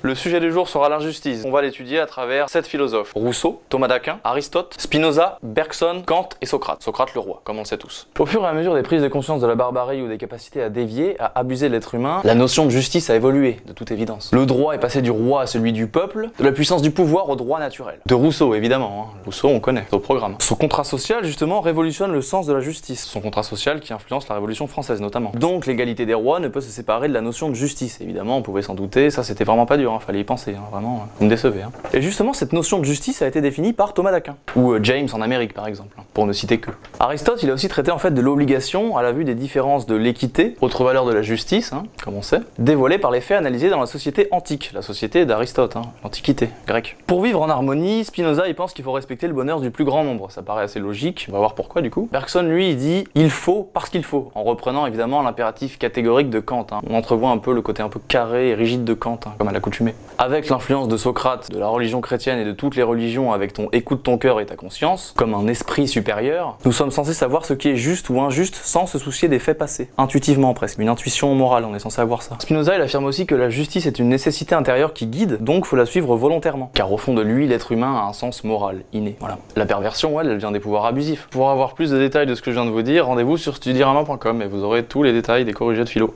Le sujet du jour sera l'injustice. On va l'étudier à travers 7 philosophes. Rousseau, Thomas d'Aquin, Aristote, Spinoza, Bergson, Kant et Socrate. Socrate le roi, comme on le sait tous. Au fur et à mesure des prises de conscience de la barbarie ou des capacités à dévier, à abuser de l'être humain, la notion de justice a évolué, de toute évidence. Le droit est passé du roi à celui du peuple, de la puissance du pouvoir au droit naturel. De Rousseau, évidemment. Rousseau, on connaît, c'est au programme. Son contrat social, justement, révolutionne le sens de la justice. Son contrat social qui influence la Révolution française, notamment. Donc, l'égalité des rois ne peut se séparer de la notion de justice. Évidemment, on pouvait s'en douter, ça c'était vraiment pas dur, fallait y penser, vraiment, vous me décevez. Et justement, cette notion de justice a été définie par Thomas d'Aquin, ou James en Amérique par exemple, pour ne citer que. Aristote, il a aussi traité en fait de l'obligation à la vue des différences de l'équité, autre valeur de la justice, comme on sait, dévoilée par les faits analysés dans la société antique, la société d'Aristote, l'Antiquité grecque. Pour vivre en harmonie, Spinoza il pense qu'il faut respecter le bonheur du plus grand nombre, ça paraît assez logique, on va voir pourquoi du coup. Bergson lui il dit « il faut parce qu'il faut », en reprenant évidemment l'impératif catégorique de Kant. On entrevoit un peu le côté un peu carré et rigide de Kant, comme à l'accoutumée. Avec l'influence de Socrate, de la religion chrétienne et de toutes les religions avec ton écoute ton cœur et ta conscience, comme un esprit supérieur, nous sommes censés savoir ce qui est juste ou injuste sans se soucier des faits passés. Intuitivement presque, une intuition morale, on est censé avoir ça. Spinoza il affirme aussi que la justice est une nécessité intérieure qui guide, donc faut la suivre volontairement. Car au fond de lui, l'être humain a un sens moral, inné. Voilà. La perversion, elle vient des pouvoirs abusifs. Pour avoir plus de détails de ce que je viens de vous dire, rendez-vous sur studirama.com et vous aurez tous les détails des corrigés de philo.